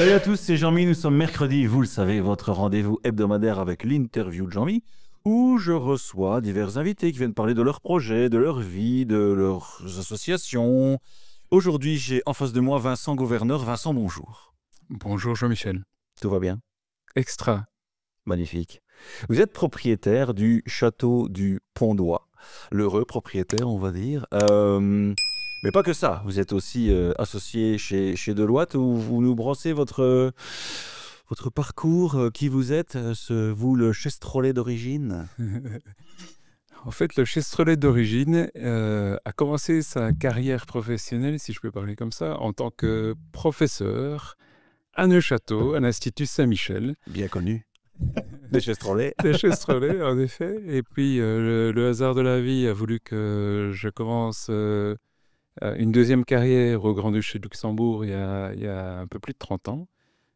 Salut à tous, c'est Jean-Mi, nous sommes mercredi, vous le savez, votre rendez-vous hebdomadaire avec l'interview de Jean-Mi, où je reçois divers invités qui viennent parler de leurs projets, de leur vie, de leurs associations. Aujourd'hui, j'ai en face de moi Vincent Gouverneur. Vincent, bonjour. Bonjour Jean-Michel. Tout va bien? Extra. Magnifique. Vous êtes propriétaire du château du Pont-d'Oie, l'heureux propriétaire, on va dire. Mais pas que ça, vous êtes aussi associé chez Deloitte, où vous nous brossez votre parcours, qui vous êtes, vous le chestrolet d'origine. En fait, le chestrolet d'origine a commencé sa carrière professionnelle, si je peux parler comme ça, en tant que professeur à Neuchâteau, à l'Institut Saint-Michel. Bien connu. Des chestrolets. Des chestrolets, en effet. Et puis, le hasard de la vie a voulu que je commence une deuxième carrière au Grand-Duché de Luxembourg il y a un peu plus de 30 ans.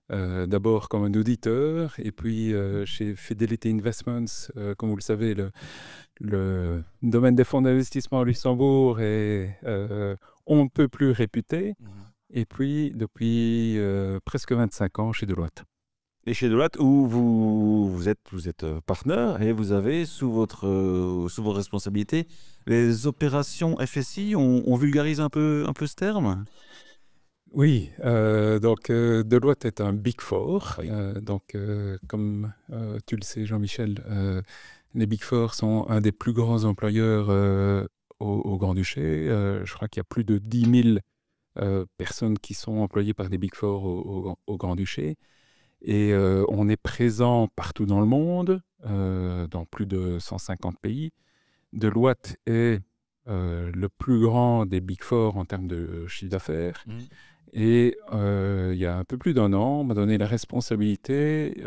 D'abord comme un auditeur, et puis chez Fidelity Investments, comme vous le savez, le domaine des fonds d'investissement à Luxembourg est on ne peut plus réputé. Et puis depuis presque 25 ans chez Deloitte. Et chez Deloitte, où vous êtes partenaire et vous avez sous vos responsabilités les opérations FSI. On vulgarise un peu ce terme? Oui, donc Deloitte est un Big Four. Oui. Donc, comme tu le sais, Jean-Michel, les Big Four sont un des plus grands employeurs au Grand-Duché. Je crois qu'il y a plus de 10 000 personnes qui sont employées par des Big Four au Grand-Duché. Et on est présent partout dans le monde, dans plus de 150 pays. Deloitte est le plus grand des Big Four en termes de chiffre d'affaires. Et il y a un peu plus d'un an, on m'a donné la responsabilité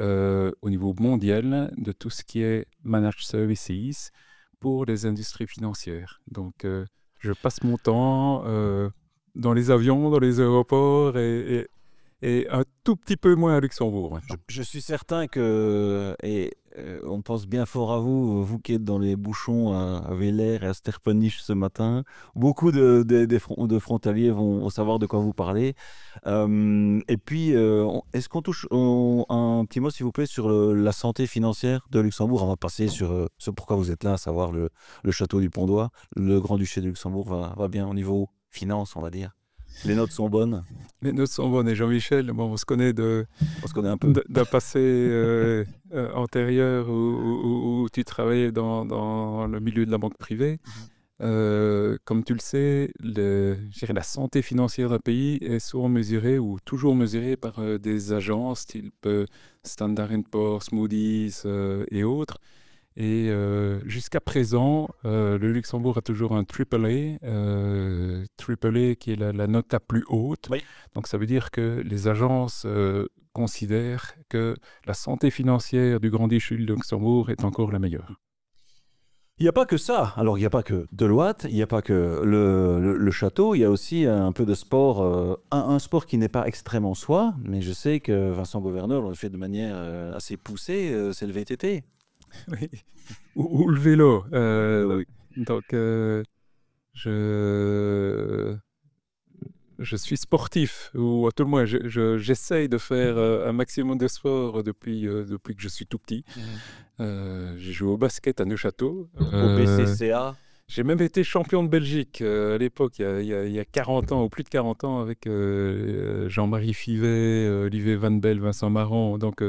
au niveau mondial de tout ce qui est Managed Services pour les industries financières. Donc, je passe mon temps dans les avions, dans les aéroports et un tout petit peu moins à Luxembourg. Je suis certain que, on pense bien fort à vous, vous qui êtes dans les bouchons à Vélaire et à Sterpenich ce matin. Beaucoup de frontaliers vont savoir de quoi vous parlez. Et puis, est-ce qu'on touche un petit mot, s'il vous plaît, sur la santé financière de Luxembourg? On va passer sur ce pourquoi vous êtes là, à savoir le château du Pont-d'Oie. Le Grand-Duché de Luxembourg va bien au niveau finance, on va dire. Les notes sont bonnes. Les notes sont bonnes. Et Jean-Michel, bon, on se connaît un peu d'un passé antérieur où tu travaillais dans le milieu de la banque privée. Comme tu le sais, je dirais, la santé financière d'un pays est souvent mesurée ou toujours mesurée par des agences type Standard & Poor's, Moody's et autres. Et jusqu'à présent, le Luxembourg a toujours un AAA, AAA qui est la note la plus haute. Oui. Donc ça veut dire que les agences considèrent que la santé financière du Grand-Duché de Luxembourg est encore la meilleure. Il n'y a pas que ça. Alors, il n'y a pas que Deloitte, il n'y a pas que le château, il y a aussi un peu de sport, un sport qui n'est pas extrêmement soi, mais je sais que Vincent Gouverneur le fait de manière assez poussée, c'est le VTT. Oui. Ou le vélo. Oui. Donc, je suis sportif, ou à tout le moins, j'essaye de faire un maximum de sport depuis que je suis tout petit. J'ai joué au basket à Neuchâteau. Au BCCA. J'ai même été champion de Belgique à l'époque, il y a 40 ans, ou plus de 40 ans, avec Jean-Marie Fivet, Olivier Van Belle, Vincent Marron. Donc,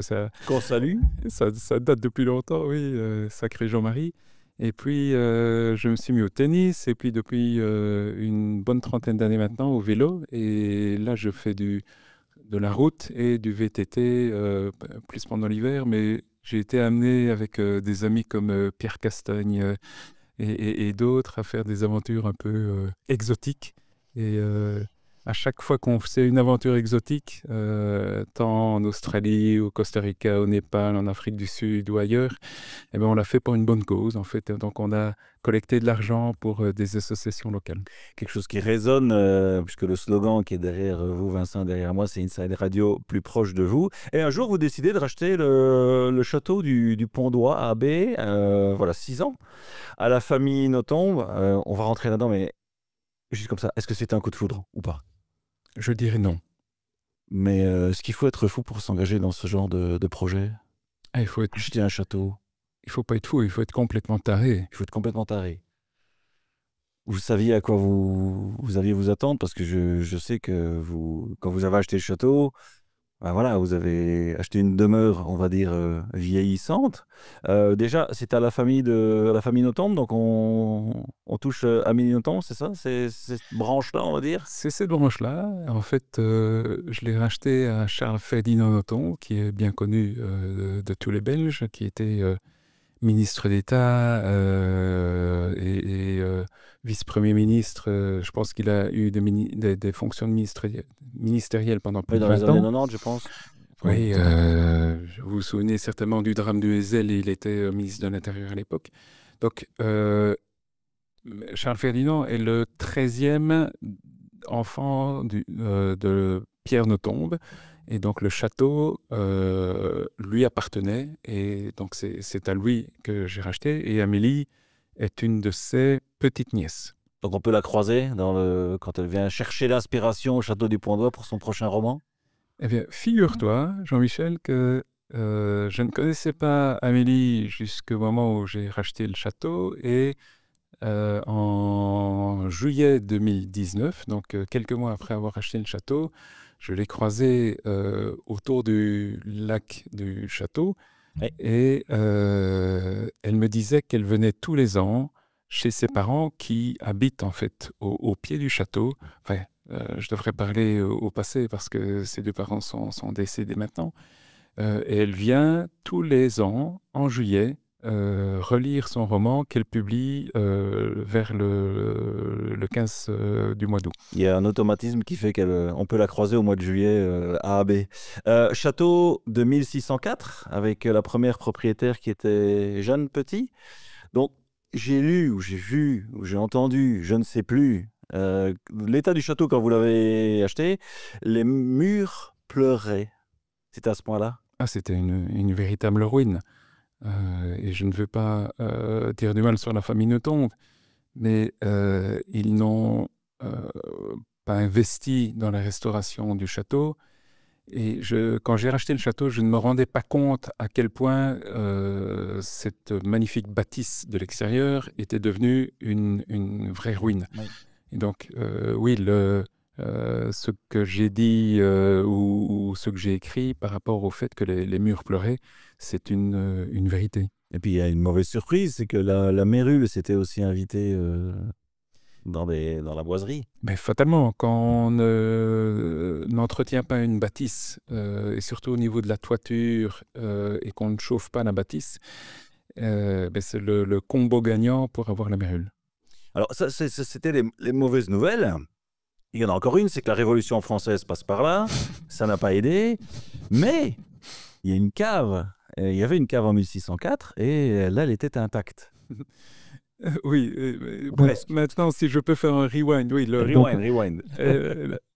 Qu'on salue. Ça date depuis longtemps, oui, sacré Jean-Marie. Et puis, je me suis mis au tennis, et puis depuis une bonne trentaine d'années maintenant, au vélo. Et là, je fais de la route et du VTT, plus pendant l'hiver, mais j'ai été amené avec des amis comme Pierre Castagne et d'autres à faire des aventures un peu exotiques. Et à chaque fois qu'on faisait une aventure exotique, tant en Australie, au Costa Rica, au Népal, en Afrique du Sud ou ailleurs, eh ben, on l'a fait pour une bonne cause, en fait. Donc, on a collecté de l'argent pour des associations locales. Quelque chose qui résonne, puisque le slogan qui est derrière vous, Vincent, derrière moi, c'est Inside Radio, plus proche de vous. Et un jour, vous décidez de racheter le château du Pont-d'Oie à Abbé, voilà, 6 ans, à la famille Nothomb. On va rentrer là-dedans, mais juste comme ça, est-ce que c'était un coup de foudre ou pas? Je dirais non. Mais est-ce qu'il faut être fou pour s'engager dans ce genre de projet? Ah, Acheter un château, il faut pas être fou, il faut être complètement taré. il faut être complètement taré. Vous saviez à quoi vous alliez vous attendre parce que je sais que quand vous avez acheté le château, ben voilà, vous avez acheté une demeure, on va dire, vieillissante. Déjà, c'est à la famille Nothomb, donc on touche Amélie Nothomb, c'est ça? C'est cette branche-là, on va dire? C'est cette branche-là. En fait, je l'ai racheté à Charles Ferdinand Nothomb, qui est bien connu de tous les Belges, qui était ministre d'État et vice-premier ministre. Je pense qu'il a eu des fonctions ministérielles pendant plus Oui, de dans les 20 années ans. 90, je pense. Oui, vous vous souvenez certainement du drame de Heysel, il était ministre de l'Intérieur à l'époque. Donc, Charles Ferdinand est le 13e enfant de Pierre Nothomb. Et donc, le château lui appartenait. Et donc, c'est à lui que j'ai racheté. Et Amélie est une de ses petites nièces. Donc on peut la croiser quand elle vient chercher l'inspiration au château du Point-d'Oie pour son prochain roman. Eh bien, figure-toi, Jean-Michel, que je ne connaissais pas Amélie jusqu'au moment où j'ai racheté le château. Et en juillet 2019, donc quelques mois après avoir acheté le château, je l'ai croisée autour du lac du château. Oui. Et elle me disait qu'elle venait tous les ans chez ses parents qui habitent en fait au pied du château. Enfin, je devrais parler au passé parce que ses deux parents sont décédés maintenant. Et elle vient tous les ans, en juillet, relire son roman qu'elle publie vers le 15 du mois d'août. Il y a un automatisme qui fait qu'on peut la croiser au mois de juillet à AB. Château de 1604, avec la première propriétaire qui était Jeanne Petit. Donc, j'ai lu, ou j'ai vu, ou j'ai entendu, je ne sais plus, l'état du château quand vous l'avez acheté, les murs pleuraient. C'est à ce point-là? Ah, c'était une véritable ruine. Et je ne veux pas dire du mal sur la famille Nothomb, mais ils n'ont pas investi dans la restauration du château. Et quand j'ai racheté le château, je ne me rendais pas compte à quel point cette magnifique bâtisse de l'extérieur était devenue une vraie ruine. Oui. Et donc, oui, ce que j'ai dit ou ce que j'ai écrit par rapport au fait que les murs pleuraient, c'est une vérité. Et puis il y a une mauvaise surprise, c'est que la Mérule s'était aussi invitée dans la boiserie. Mais fatalement, quand on n'entretient pas une bâtisse, et surtout au niveau de la toiture, et qu'on ne chauffe pas la bâtisse, c'est le combo gagnant pour avoir la mérule. Alors ça, c'était les mauvaises nouvelles. Il y en a encore une, c'est que la Révolution française passe par là. Ça n'a pas aidé. Mais il y a une cave. Il y avait une cave en 1604 et là, elle était intacte. Oui, Presque. maintenant, si je peux faire un rewind, oui. Rewind.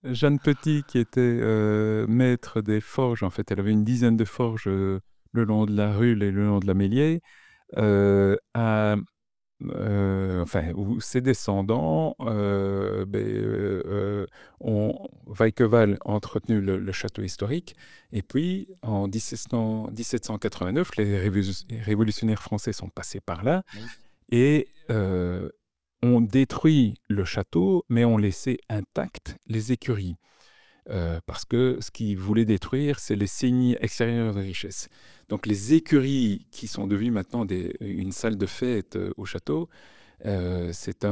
Jeanne Petit, qui était maître des forges, en fait, elle avait une dizaine de forges le long de la Rule et le long de la Méliée, où ses descendants ont vaille que vaille entretenu le château historique. Et puis, en 1789, les révolutionnaires français sont passés par là. Oui. Et on détruit le château, mais on laissait intactes les écuries. Parce que ce qu'ils voulaient détruire, c'est les signes extérieurs de richesse. Donc les écuries qui sont devenues maintenant une salle de fête au château, c'est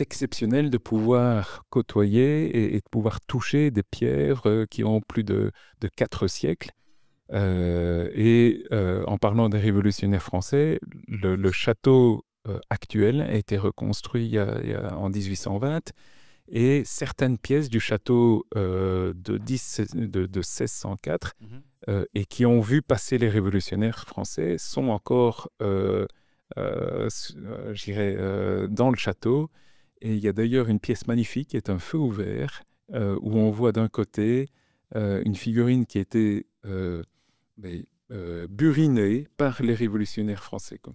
exceptionnel de pouvoir côtoyer et de pouvoir toucher des pierres qui ont plus de 4 siècles. En parlant des révolutionnaires français, le château actuel a été reconstruit en 1820 et certaines pièces du château de 1604 et qui ont vu passer les révolutionnaires français sont encore, je dirais, dans le château. Et il y a d'ailleurs une pièce magnifique qui est un feu ouvert où on voit d'un côté une figurine qui était burinée par les révolutionnaires français, quoi.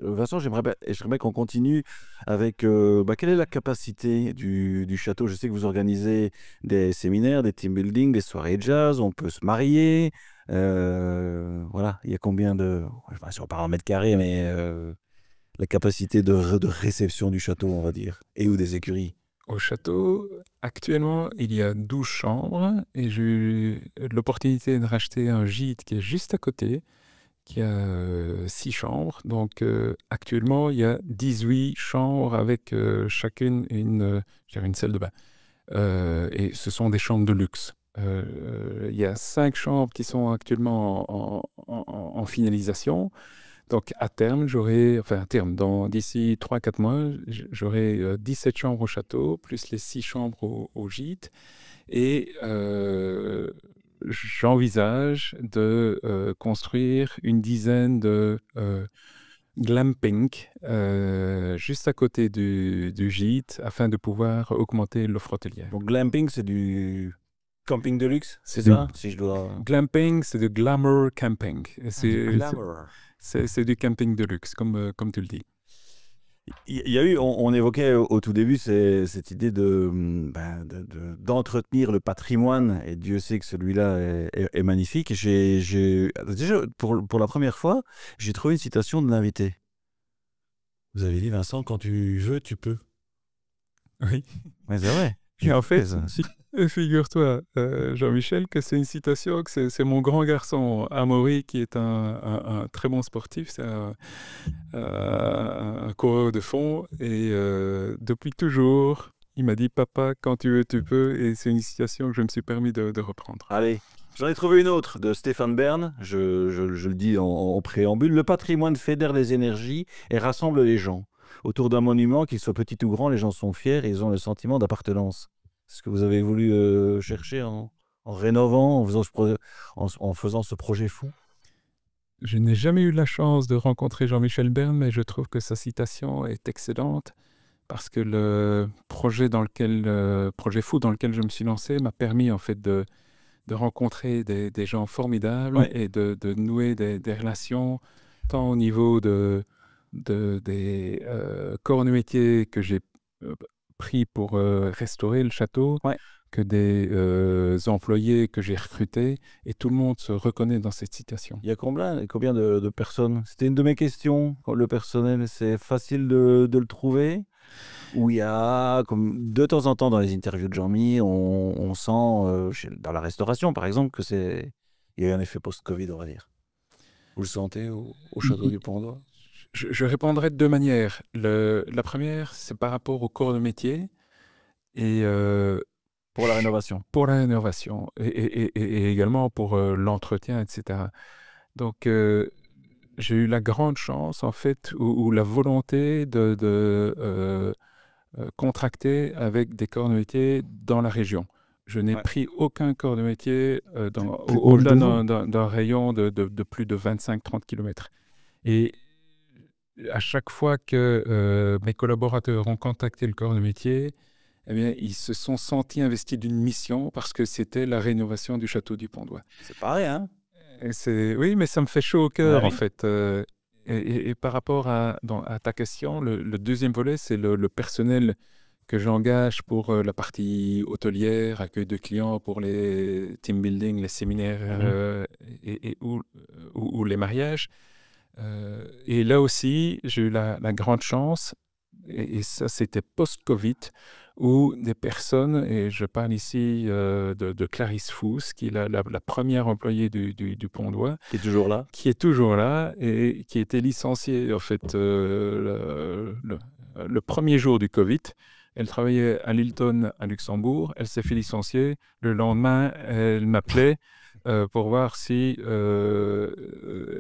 Vincent, j'aimerais bien qu'on continue avec quelle est la capacité du château? Je sais que vous organisez des séminaires, des team building, des soirées jazz, on peut se marier. Voilà, il y a combien de. Enfin, si on parle en mètres carrés, mais la capacité de réception du château, on va dire, et ou des écuries. Au château, actuellement, il y a 12 chambres et j'ai eu l'opportunité de racheter un gîte qui est juste à côté, qui a 6 chambres. Donc, actuellement, il y a 18 chambres avec chacune je dirais une salle de bain. Et ce sont des chambres de luxe. Il y a 5 chambres qui sont actuellement en finalisation. Donc, à terme, d'ici 3-4 mois, j'aurai 17 chambres au château, plus les 6 chambres au gîte. Et j'envisage de construire une dizaine de glamping juste à côté du gîte afin de pouvoir augmenter l'offre hôtelière. Donc, glamping, c'est du camping de luxe, c'est Du ça? Si je dois. glamping, c'est du glamour camping. Du glamour. C'est du camping de luxe, comme tu le dis. Il y a eu, on évoquait au tout début cette idée d'entretenir le patrimoine, et Dieu sait que celui-là est magnifique. Déjà, pour la première fois, j'ai trouvé une citation de l'invité. Vous avez dit, Vincent, quand tu veux, tu peux. Oui. Mais c'est vrai. Et en fait, Si. figure-toi, Jean-Michel, que c'est une citation, que c'est mon grand garçon, Amaury, qui est un très bon sportif, c'est un coureur de fond. Et depuis toujours, il m'a dit, papa, quand tu veux, tu peux. Et c'est une citation que je me suis permis de reprendre. Allez, j'en ai trouvé une autre de Stéphane Bern. Je le dis en préambule. Le patrimoine fédère les énergies et rassemble les gens. Autour d'un monument, qu'il soit petit ou grand, les gens sont fiers et ils ont le sentiment d'appartenance. C'est ce que vous avez voulu chercher en rénovant, en faisant ce projet fou? Je n'ai jamais eu la chance de rencontrer Jean-Michel Bern, mais je trouve que sa citation est excellente parce que le projet fou dans lequel je me suis lancé m'a permis en fait de rencontrer des gens formidables Ouais. et de nouer des relations, tant au niveau des corps de métier que j'ai pris pour restaurer le château, Ouais. que des employés que j'ai recrutés, et tout le monde se reconnaît dans cette citation. Il y a combien de personnes? C'était une de mes questions. Le personnel, c'est facile de le trouver? Ou il y a, comme de temps en temps dans les interviews de Jean-Mi, on sent, dans la restauration par exemple, il y a eu un effet post-Covid, on va dire. Vous le sentez au château du Pont-d'Oie? Je répondrai de deux manières. La première, c'est par rapport au corps de métier et Pour la rénovation. pour la rénovation et également pour l'entretien, etc. Donc, j'ai eu la grande chance, en fait, ou la volonté de contracter avec des corps de métier dans la région. Je n'ai Ouais. pris aucun corps de métier Plus proche au-delà de vous. d'un rayon de plus de 25-30 km. Et à chaque fois que mes collaborateurs ont contacté le corps de métier, eh bien, ils se sont sentis investis d'une mission parce que c'était la rénovation du château du Pont-d'Oie. C'est pareil, hein? Oui, mais ça me fait chaud au cœur, Ah en oui. fait. Et par rapport à ta question, le deuxième volet, c'est le personnel que j'engage pour la partie hôtelière, accueil de clients, pour les team building, les séminaires ou les mariages. Et là aussi, j'ai eu la grande chance, et ça c'était post-Covid, où des personnes, et je parle ici de Clarisse Fous, qui est la première employée du Pont-d'Oie, Qui est toujours là. qui est toujours là et qui était licenciée en fait le premier jour du Covid. Elle travaillait à Lilton à Luxembourg, elle s'est fait licencier. Le lendemain, elle m'appelait pour voir si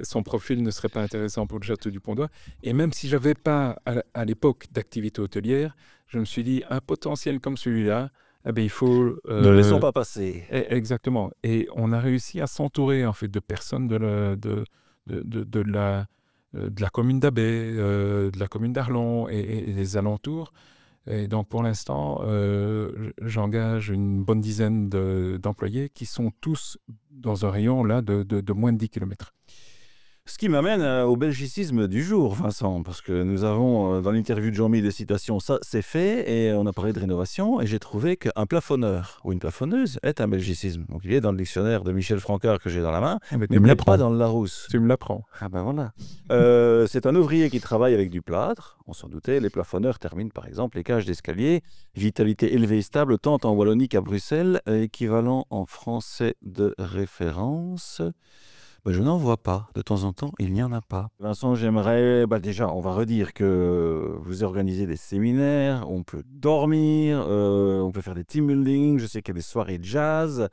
son profil ne serait pas intéressant pour le château du Pont-d'Oie. Et même si je n'avais pas à l'époque d'activité hôtelière, je me suis dit, un potentiel comme celui-là, eh bien, il faut... Ne le laissons pas passer. Exactement. Et on a réussi à s'entourer en fait de personnes de la commune d'Abbé, de la commune d'Arlon et des alentours. Et donc pour l'instant, j'engage une bonne dizaine d'employés qui sont tous dans un rayon là de moins de 10 km. Ce qui m'amène au belgicisme du jour, Vincent, parce que nous avons dans l'interview de Jean-Mi des citations, ça c'est fait, et on a parlé de rénovation, et j'ai trouvé qu'un plafonneur ou une plafonneuse est un belgicisme. Donc il est dans le dictionnaire de Michel Francard que j'ai dans la main, Eh ben, mais il n'est pas dans le Larousse. Tu me l'apprends. Ah ben voilà. C'est un ouvrier qui travaille avec du plâtre. On s'en doutait, les plafonneurs terminent par exemple les cages d'escalier. Vitalité élevée et stable, tant en Wallonie qu'à Bruxelles. Équivalent en français de référence. Ben, je n'en vois pas. De temps en temps, il n'y en a pas. Vincent, j'aimerais... déjà, on va redire que vous organisez des séminaires, on peut dormir, on peut faire des team building, je sais qu'il y a des soirées jazz.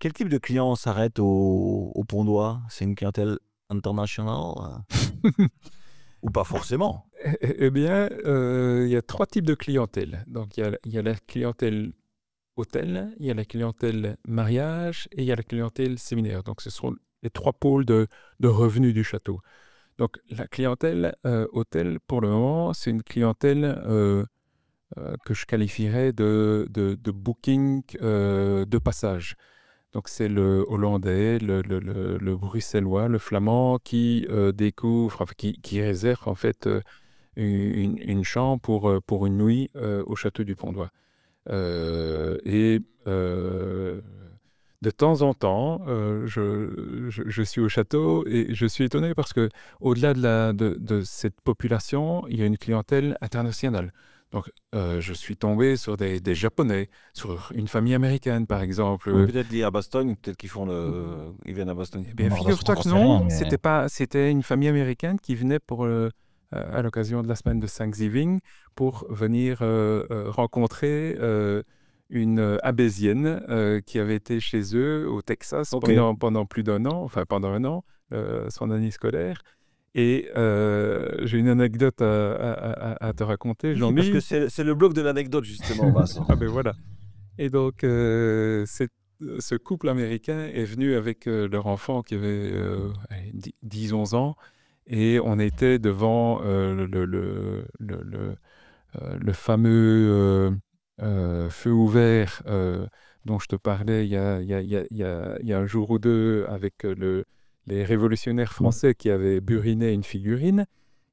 Quel type de client s'arrête au Pont d'Oie? C'est une clientèle internationale? Ou pas forcément? Eh bien, il y a 3 types de clientèle. Donc, il y a la clientèle hôtel, il y a la clientèle mariage et il y a la clientèle séminaire. Donc, ce sont les 3 pôles de revenus du château. Donc, la clientèle hôtel, pour le moment, c'est une clientèle que je qualifierais de booking de passage. Donc, c'est le hollandais, le bruxellois, le flamand qui découvre, enfin, qui réserve en fait une chambre pour une nuit au château du Pont-d'Oie. De temps en temps, je suis au château et je suis étonné parce que au-delà de cette population, il y a une clientèle internationale. Donc, je suis tombé sur des Japonais, sur une famille américaine, par exemple. Peut-être liés à Bastogne, peut-être qu'ils ils viennent à Bastogne. Eh bien, Non, figure-toi j'en que sais non, rien, mais- c'était une famille américaine qui venait à l'occasion de la semaine de Thanksgiving pour venir rencontrer une Abésienne qui avait été chez eux au Texas Ok. pendant plus d'un an, enfin pendant un an, son année scolaire. Et j'ai une anecdote à te raconter, Oui, Jean-Mi. parce que c'est le bloc de l'anecdote, justement, Vincent. Ah ben voilà. Et donc, ce couple américain est venu avec leur enfant qui avait 10-11 ans, et on était devant le fameux feu ouvert dont je te parlais il y a un jour ou deux avec les révolutionnaires français qui avaient buriné une figurine.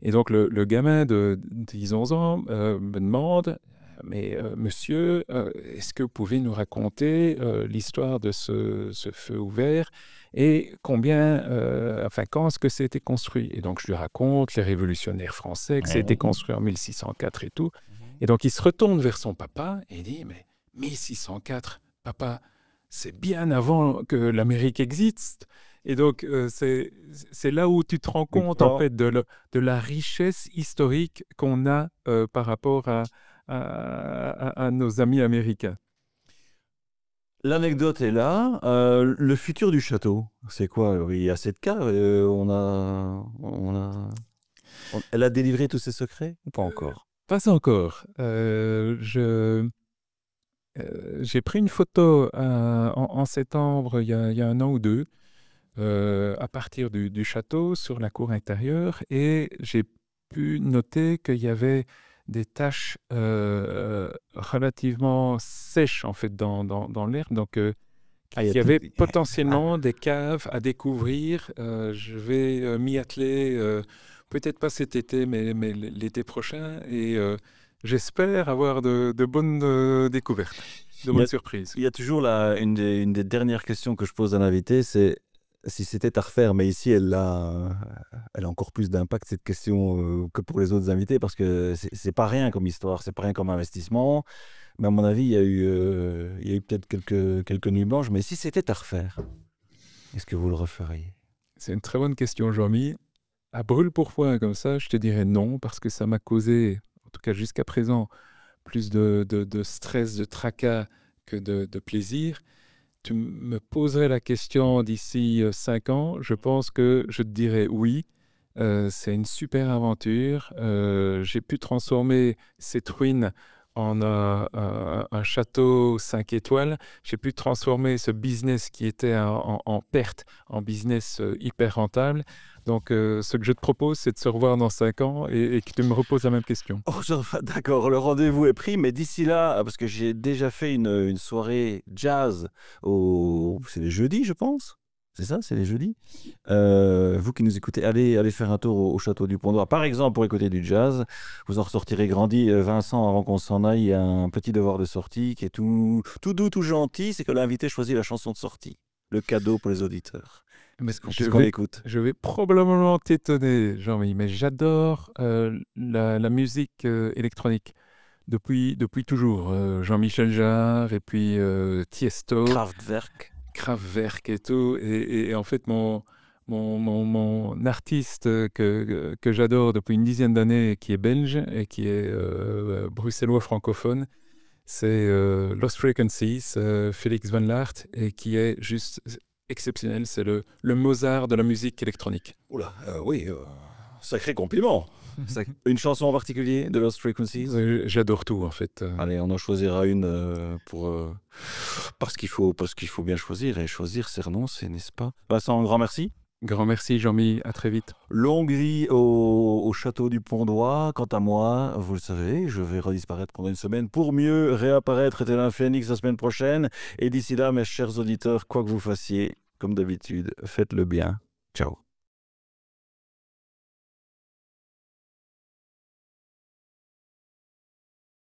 Et donc, le gamin de 10-11 ans me demande: mais monsieur, est-ce que vous pouvez nous raconter l'histoire de ce feu ouvert et quand est-ce que c'était construit? Et donc, je lui raconte les révolutionnaires français, que c'était construit en 1604 et tout. Et donc, il se retourne vers son papa et il dit: mais 1604, papa, c'est bien avant que l'Amérique existe. Et donc, c'est là où tu te rends compte, en fait, de la richesse historique qu'on a par rapport à nos amis américains. L'anecdote est là. Le futur du château, c'est quoi? Il y a cette cave. Elle a délivré tous ses secrets ou pas encore? Pas encore. J'ai pris une photo en septembre, il y a un an ou deux, à partir du château sur la cour intérieure, et j'ai pu noter qu'il y avait des taches relativement sèches en fait dans l'herbe. Donc, il y avait potentiellement des caves à découvrir. Je vais m'y atteler, peut-être pas cet été, mais l'été prochain. Et j'espère avoir de bonnes découvertes, de bonnes surprises. Il y a toujours une des dernières questions que je pose à l'invité, c'est si c'était à refaire. Mais ici, elle a encore plus d'impact, cette question, que pour les autres invités, parce que c'est pas rien comme histoire, c'est pas rien comme investissement. Mais à mon avis, il y a eu peut-être quelques nuits blanches. Mais si c'était à refaire, est-ce que vous le referiez? C'est une très bonne question, Jean-Mi. À brûle pour point comme ça, je te dirais non, parce que ça m'a causé, en tout cas jusqu'à présent, plus de stress, de tracas que de plaisir. Tu me poserais la question d'ici 5 ans, je pense que je te dirais oui. C'est une super aventure. J'ai pu transformer cette ruine en un château 5 étoiles. J'ai pu transformer ce business qui était en perte en business hyper rentable. Donc, ce que je te propose, c'est de se revoir dans 5 ans et que tu me reposes la même question. Oh, d'accord, le rendez-vous est pris, mais d'ici là, parce que j'ai déjà fait une soirée jazz c'est les jeudis, je pense. C'est ça, c'est les jeudis. Vous qui nous écoutez, allez faire un tour au château du Pont d'Oie. Par exemple, pour écouter du jazz, vous en ressortirez grandi. Vincent, avant qu'on s'en aille, il y a un petit devoir de sortie qui est tout doux, tout gentil. C'est que l'invité choisit la chanson de sortie. Le cadeau pour les auditeurs. Mais Qu'est-ce qu'on écoute? je vais probablement t'étonner, Jean-Mi, mais j'adore la musique électronique depuis toujours. Jean-Michel Jarre et puis Tiesto, Kraftwerk. Kraftwerk et tout. Et en fait, mon artiste que j'adore depuis une dizaine d'années, qui est belge et qui est bruxellois francophone, c'est Lost Frequencies, Félix Van Laart, et qui est juste exceptionnel. C'est le Mozart de la musique électronique. Oula, oui, sacré compliment. Une chanson en particulier de Lost Frequencies? J'adore tout, en fait. Allez, on en choisira une parce qu'il faut bien choisir, et choisir, c'est renoncer, n'est-ce pas? Vincent, un grand merci. Grand merci, Jean-Mi. À très vite. Longue vie au château du Pont d'Oie. Quant à moi, vous le savez, je vais redisparaître pendant une semaine pour mieux réapparaître tel un phénix la semaine prochaine. Et d'ici là, mes chers auditeurs, quoi que vous fassiez, comme d'habitude, faites le bien. Ciao.